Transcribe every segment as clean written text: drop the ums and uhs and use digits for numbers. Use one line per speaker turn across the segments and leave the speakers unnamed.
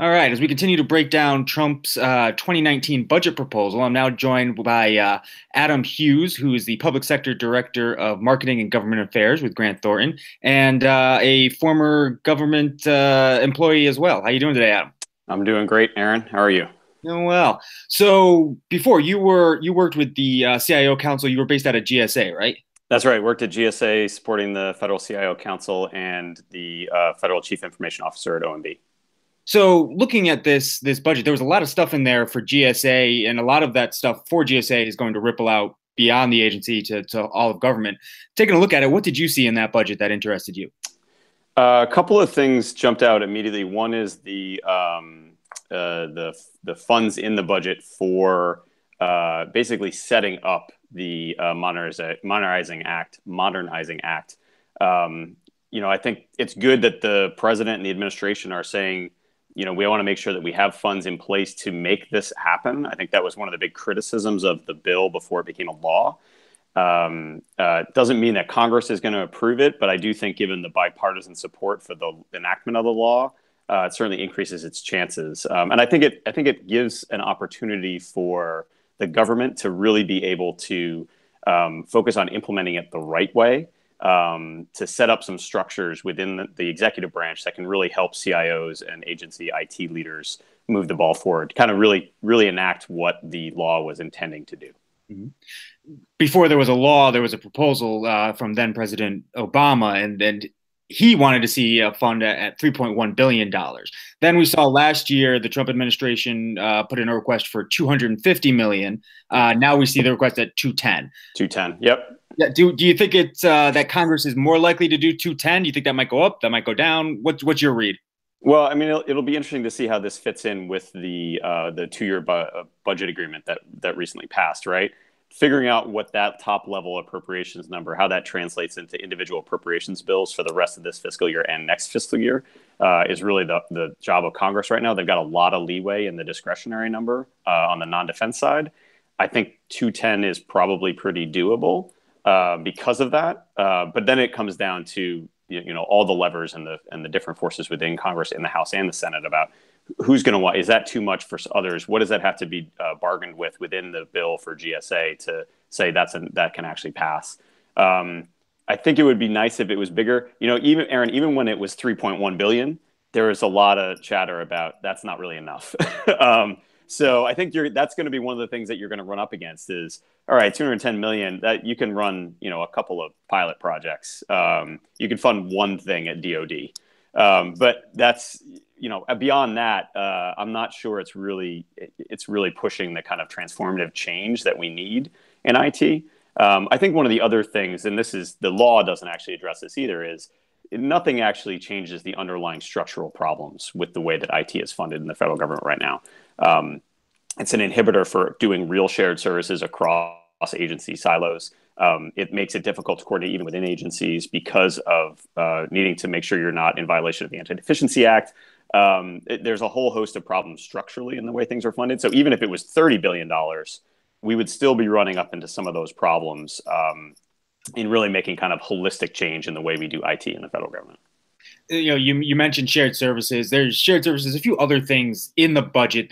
All right, as we continue to break down Trump's 2019 budget proposal, I'm now joined by Adam Hughes, who is the Public Sector Director of Marketing and Government Affairs with Grant Thornton, and a former government employee as well. How you doing today, Adam?
I'm doing great, Aaron. How are you?
Doing well. So before you worked with the CIO Council, you were based out of GSA, right?
That's right. Worked at GSA supporting the Federal CIO Council and the Federal Chief Information Officer at OMB.
So looking at this budget, there was a lot of stuff in there for GSA, and a lot of that stuff for GSA is going to ripple out beyond the agency to all of government. Taking a look at it, what did you see in that budget that interested you?
A couple of things jumped out immediately. One is the funds in the budget for basically setting up the Modernizing Act. I think it's good that the president and the administration are saying, we want to make sure that we have funds in place to make this happen. I think that was one of the big criticisms of the bill before it became a law. It doesn't mean that Congress is going to approve it, but I do think given the bipartisan support for the enactment of the law, it certainly increases its chances. And I think it gives an opportunity for the government to really be able to focus on implementing it the right way, to set up some structures within the executive branch that can really help CIOs and agency IT leaders move the ball forward, kind of really enact what the law was intending to do.
Mm-hmm. Before there was a law, there was a proposal from then President Obama, and he wanted to see a fund at $3.1 billion. Then we saw last year the Trump administration put in a request for $250 million. Now we see the request at 210.
210. Yep.
Yeah, do you think it's that Congress is more likely to do 210? Do you think that might go up? That might go down? What's your read?
Well, I mean, it'll be interesting to see how this fits in with the two-year budget agreement that recently passed, right? Figuring out what that top level appropriations number, how that translates into individual appropriations bills for the rest of this fiscal year and next fiscal year is really the job of Congress right now. They've got a lot of leeway in the discretionary number on the non-defense side. I think 210 is probably pretty doable because of that. But then it comes down to all the levers and the different forces within Congress, in the House and the Senate, about who's going to want. Is that too much for others? What does that have to be bargained with within the bill for GSA to say that can actually pass? I think it would be nice if it was bigger. Even Aaron, even when it was 3.1 billion, there was a lot of chatter about that's not really enough. So I think that's going to be one of the things that you're going to run up against is, all right, 210 million, that you can run, a couple of pilot projects. You can fund one thing at DoD. But that's, beyond that, I'm not sure it's really pushing the kind of transformative change that we need in IT. I think one of the other things, and the law doesn't actually address this either, is nothing actually changes the underlying structural problems with the way that IT is funded in the federal government right now. It's an inhibitor for doing real shared services across agency silos. It makes it difficult to coordinate even within agencies because of needing to make sure you're not in violation of the Anti-Deficiency Act. There's a whole host of problems structurally in the way things are funded. So even if it was $30 billion, we would still be running up into some of those problems in really making kind of holistic change in the way we do IT in the federal government.
You mentioned shared services. There's shared services, a few other things in the budget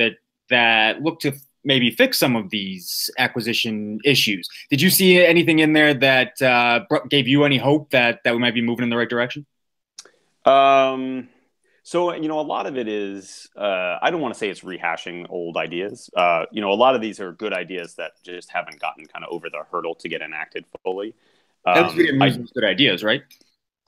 that look to maybe fix some of these acquisition issues. Did you see anything in there that gave you any hope that we might be moving in the right direction?
So, a lot of it is, I don't want to say it's rehashing old ideas. A lot of these are good ideas that just haven't gotten kind of over the hurdle to get enacted fully.
At least we didn't lose those good ideas, right?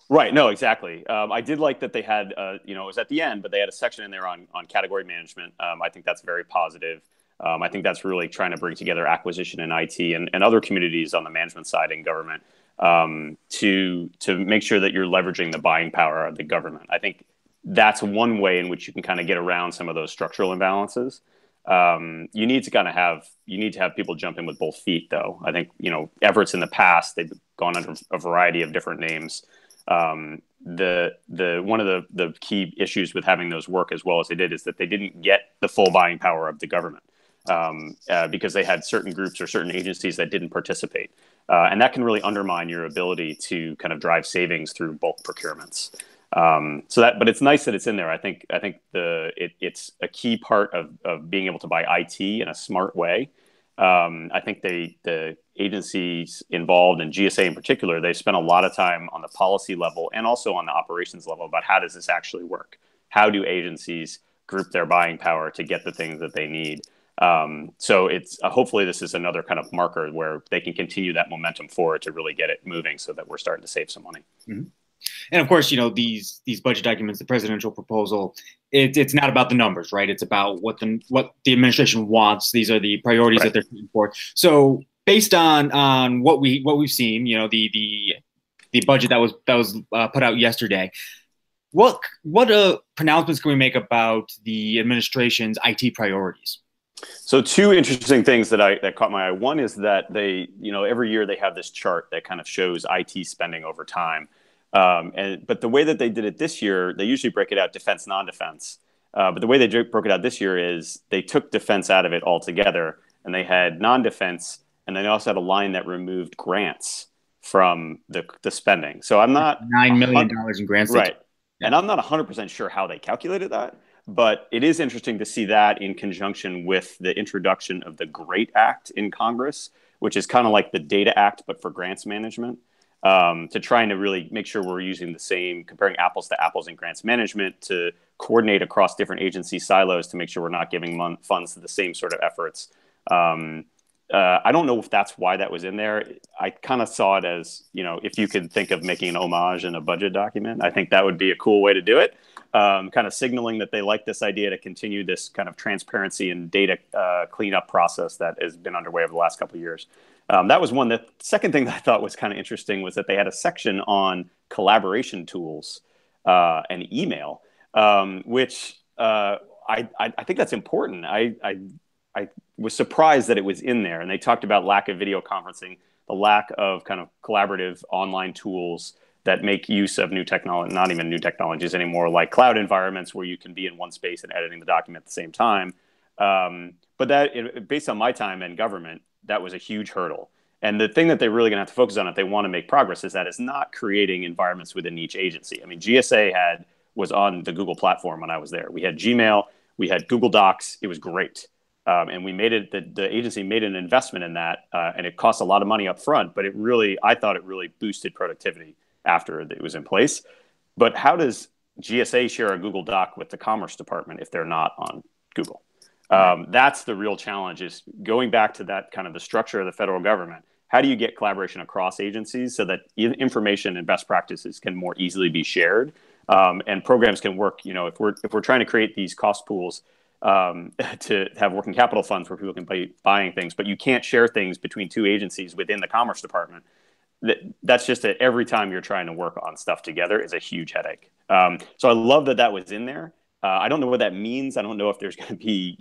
Right. No, exactly. I did like that they had, it was at the end, but they had a section in there on category management. I think that's very positive. I think that's really trying to bring together acquisition and IT and other communities on the management side in government to make sure that you're leveraging the buying power of the government. I think that's one way in which you can kind of get around some of those structural imbalances. You need to have people jump in with both feet, though. I think, efforts in the past, they've gone under a variety of different names. One of the key issues with having those work as well as they did is that they didn't get the full buying power of the government because they had certain groups or certain agencies that didn't participate. And that can really undermine your ability to kind of drive savings through bulk procurements. So that, but it's nice that it's in there. I think it's a key part of being able to buy IT in a smart way. I think the agencies involved and GSA in particular, they spent a lot of time on the policy level and also on the operations level about how does this actually work? How do agencies group their buying power to get the things that they need? So it's hopefully this is another kind of marker where they can continue that momentum forward to really get it moving so that we're starting to save some money.
Mhm. And of course, these budget documents, the presidential proposal, it's not about the numbers, right? It's about what the administration wants. These are the priorities that
Right.
they're putting forth. So based on what we've seen, the budget that was put out yesterday, what pronouncements can we make about the administration's IT priorities?
So two interesting things that caught my eye. One is that every year they have this chart that kind of shows IT spending over time. But the way that they did it this year, they usually break it out defense, non-defense. But the way they broke it out this year is they took defense out of it altogether, and they had non-defense, and they also had a line that removed grants from the spending. So I'm not a
$9 million in grants they took.
right,
Yeah.
and I'm not 100% sure how they calculated that, but it is interesting to see that in conjunction with the introduction of the GREAT Act in Congress, which is kind of like the Data Act, but for grants management, to trying to really make sure we're using the same, comparing apples to apples in grants management to coordinate across different agency silos to make sure we're not giving funds to the same sort of efforts. Um, I don't know if that's why that was in there. I kind of saw it as, if you could think of making an homage in a budget document, I think that would be a cool way to do it. Kind of signaling that they like this idea to continue this kind of transparency and data cleanup process that has been underway over the last couple of years. That was one. The second thing that I thought was kind of interesting was that they had a section on collaboration tools and email, which I think that's important. I was surprised that it was in there. And they talked about lack of video conferencing, the lack of kind of collaborative online tools that make use of new technology, not even new technologies anymore, like cloud environments where you can be in one space and editing the document at the same time. But based on my time in government, that was a huge hurdle. And the thing that they're really going to have to focus on if they want to make progress is that it's not creating environments within each agency. I mean, GSA was on the Google platform when I was there. We had Gmail, we had Google Docs. It was great. And we made it, the agency made an investment in that, and it cost a lot of money up front, but I thought it really boosted productivity after it was in place. But how does GSA share a Google Doc with the Commerce Department if they're not on Google? That's the real challenge, is going back to that kind of the structure of the federal government. How do you get collaboration across agencies so that information and best practices can more easily be shared, and programs can work? If we're trying to create these cost pools, to have working capital funds where people can be buying things, but you can't share things between two agencies within the Commerce Department. That's just that every time you're trying to work on stuff together is a huge headache. So I love that was in there. I don't know what that means. I don't know if there's going to be,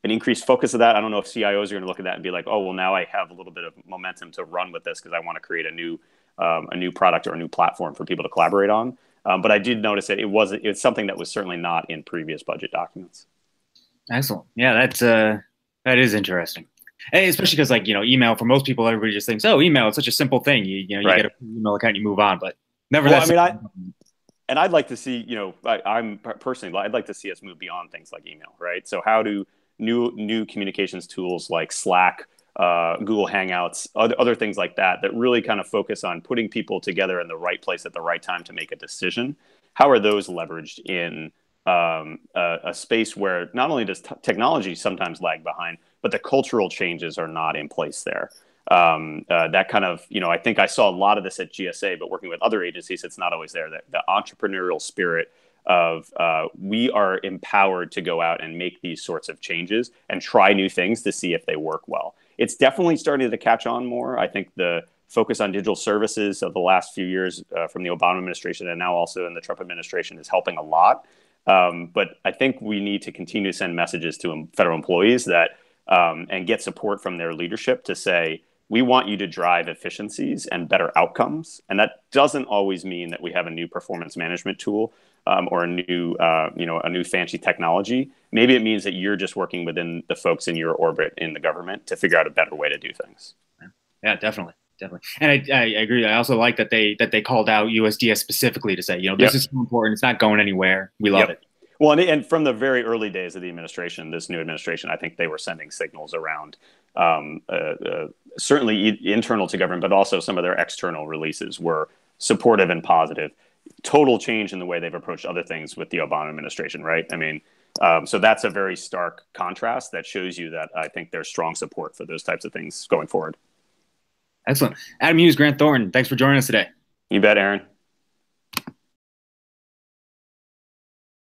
an increased focus of that. I don't know if CIOs are going to look at that and be like, oh, well, now I have a little bit of momentum to run with this because I want to create a new product or a new platform for people to collaborate on. But I did notice that it's something that was certainly not in previous budget documents.
Excellent. Yeah, that is interesting. And especially because email for most people, everybody just thinks, oh, email, it's such a simple thing. You
Right.
get an email account, you move on, but never
Well,
that
I mean,
simple.
and I'd like to see, I'm personally, I'd like to see us move beyond things like email, right? So how do new communications tools like Slack, Google Hangouts, other things like that really kind of focus on putting people together in the right place at the right time to make a decision? How are those leveraged in a space where not only does technology sometimes lag behind, but the cultural changes are not in place there? That kind of, I think I saw a lot of this at GSA, but working with other agencies, it's not always there. The entrepreneurial spirit of we are empowered to go out and make these sorts of changes and try new things to see if they work well. It's definitely starting to catch on more. I think the focus on digital services of the last few years from the Obama administration and now also in the Trump administration is helping a lot. But I think we need to continue to send messages to federal employees that and get support from their leadership to say, we want you to drive efficiencies and better outcomes. And that doesn't always mean that we have a new performance management tool or a new fancy technology. Maybe it means that you're just working within the folks in your orbit in the government to figure out a better way to do things.
Yeah, definitely. Definitely. And I agree. I also like that they called out USDS specifically to say, this
Yep.
is so important. It's not going anywhere. We love
Yep.
it.
Well, and from the very early days of the administration, this new administration, I think they were sending signals around certainly internal to government, but also some of their external releases were supportive and positive. Total change in the way they've approached other things with the Obama administration, right? I mean, so that's a very stark contrast that shows you that I think there's strong support for those types of things going forward.
Excellent. Adam Hughes, Grant Thornton, thanks for joining us today.
You bet, Aaron.